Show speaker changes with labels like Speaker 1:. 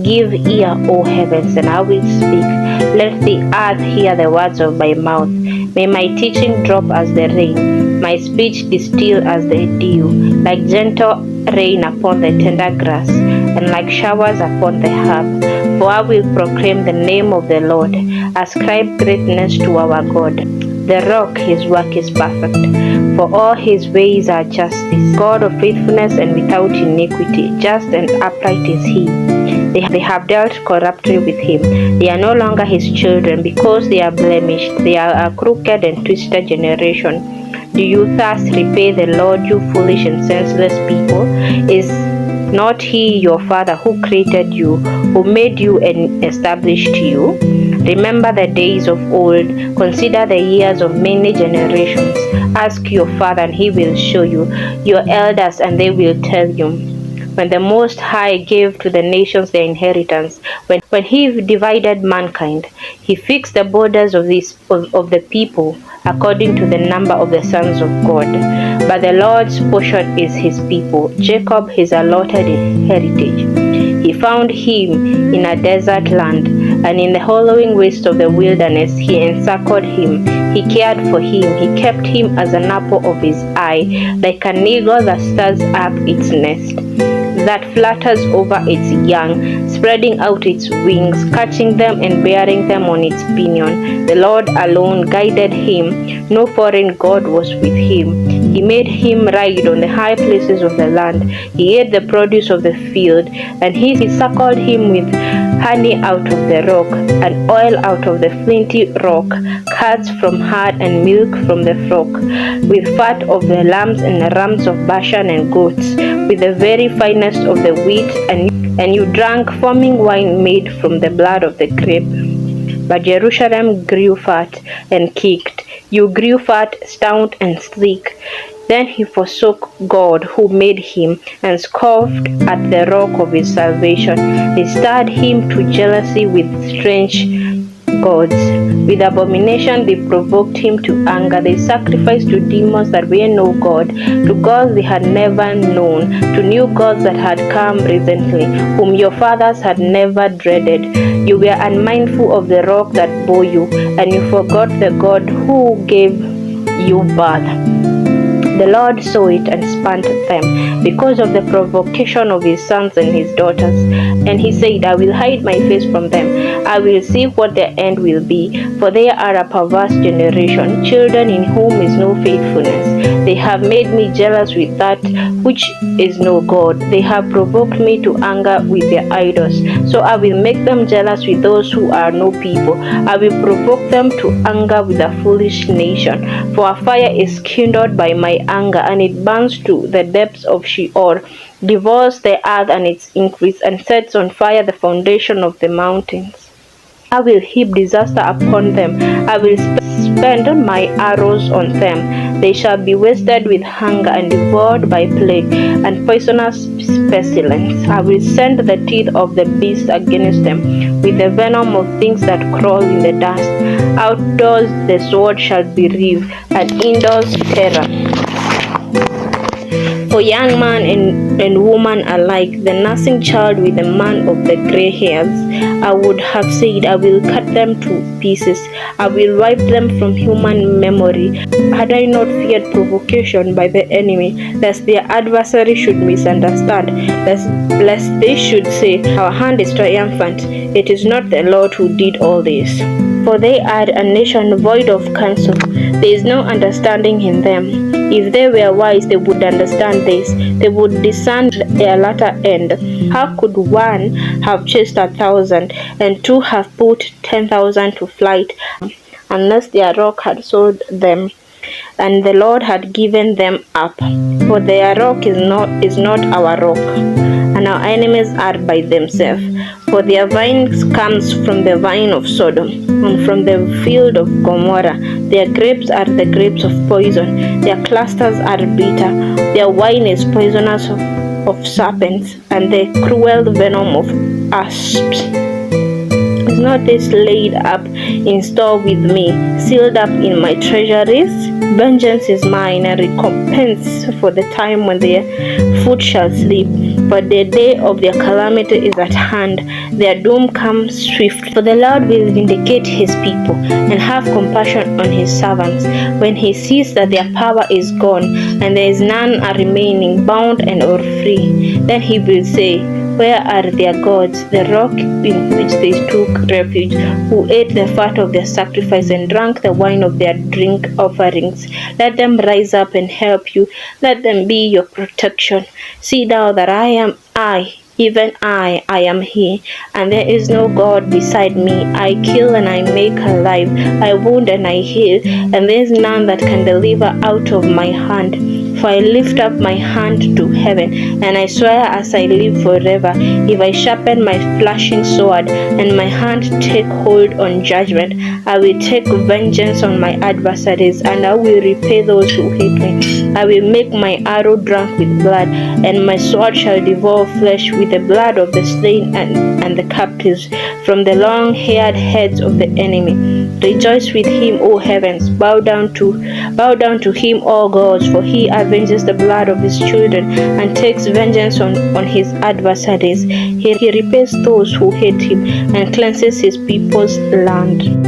Speaker 1: Give ear, O heavens, and I will speak. Let the earth hear the words of my mouth. May my teaching drop as the rain, my speech distill as the dew, like gentle rain upon the tender grass, and like showers upon the herb. For I will proclaim the name of the Lord, ascribe greatness to our God. The rock, his work is perfect, for all his ways are justice. God of faithfulness and without iniquity, just and upright is he. They have dealt corruptly with him. They are no longer his children, because they are blemished. They are a crooked and twisted generation. Do you thus repay the Lord, you foolish and senseless people? Is not he your father who created you, who made you and established you? Remember the days of old, consider the years of many generations. Ask your father and he will show you, your elders and they will tell you. When the Most High gave to the nations their inheritance, when he divided mankind, he fixed the borders of the people according to the number of the sons of God. But the Lord's portion is his people, Jacob his allotted heritage. He found him in a desert land, and in the hollowing waste of the wilderness he encircled him. He cared for him, he kept him as an apple of his eye, like an eagle that stirs up its nest, that flutters over its young, spreading out its wings, catching them and bearing them on its pinion. The Lord alone guided him, no foreign god was with him. He made him ride on the high places of the land. He ate the produce of the field, and he suckled him with honey out of the rock, and oil out of the flinty rock, curds from herd and milk from the flock, with fat of the lambs and rams of Bashan and goats, with the very finest of the wheat, and you drank foaming wine made from the blood of the grape. But Jerusalem grew fat and kicked. You grew fat, stout, and sleek. Then he forsook God who made him, and scoffed at the rock of his salvation. They stirred him to jealousy with strange gods. With abomination they provoked him to anger. They sacrificed to demons that were no God, to gods they had never known, to new gods that had come recently, whom your fathers had never dreaded. You were unmindful of the rock that bore you, and you forgot the God who gave you birth. The Lord saw it and spurned them, because of the provocation of his sons and his daughters. And he said, I will hide my face from them. I will see what their end will be, for they are a perverse generation, children in whom is no faithfulness. They have made me jealous with that which is no God. They have provoked me to anger with their idols. So I will make them jealous with those who are no people. I will provoke them to anger with a foolish nation. For a fire is kindled by my anger, and it burns to the depths of Sheol, devours the earth and its increase, and sets on fire the foundation of the mountains. I will heap disaster upon them. I will spend my arrows on them. They shall be wasted with hunger and devoured by plague and poisonous pestilence. I will send the teeth of the beast against them, with the venom of things that crawl in the dust. Outdoors the sword shall be reaved, and indoors terror. For young man and woman alike, the nursing child with the man of the gray hairs, I would have said, I will cut them to pieces. I will wipe them from human memory. Had I not feared provocation by the enemy, lest their adversary should misunderstand, lest they should say, our hand is triumphant. It is not the Lord who did all this. For they are a nation void of counsel. There is no understanding in them. If they were wise, they would understand this. They would discern their latter end. How could one have chased 1,000, and two have put 10,000 to flight, unless their rock had sold them, and the Lord had given them up? For their rock is not our rock, and our enemies are by themselves. For their vine comes from the vine of Sodom, and from the field of Gomorrah. Their grapes are the grapes of poison. Their clusters are bitter. Their wine is poisonous of serpents, and the cruel venom of asps. Is not this laid up in store with me, sealed up in my treasuries? Vengeance is mine, and recompense for the time when their foot shall sleep. For the day of their calamity is at hand, their doom comes swift. For the Lord will vindicate his people and have compassion on his servants. When he sees that their power is gone, and there is none remaining, bound and or free, then he will say, where are their gods, the rock in which they took refuge, who ate the fat of their sacrifice and drank the wine of their drink offerings? Let them rise up and help you. Let them be your protection. See thou that I am I, even I am he, and there is no God beside me. I kill and I make alive, I wound and I heal, and there is none that can deliver out of my hand. For I lift up my hand to heaven, and I swear as I live forever, if I sharpen my flashing sword, and my hand take hold on judgment, I will take vengeance on my adversaries, and I will repay those who hate me. I will make my arrow drunk with blood, and my sword shall devour flesh with the blood of the slain and the captives, from the long-haired heads of the enemy. Rejoice with him, O heavens, bow down to him, all gods, for he avenges the blood of his children and takes vengeance on his adversaries. He repays those who hate him and cleanses his people's land.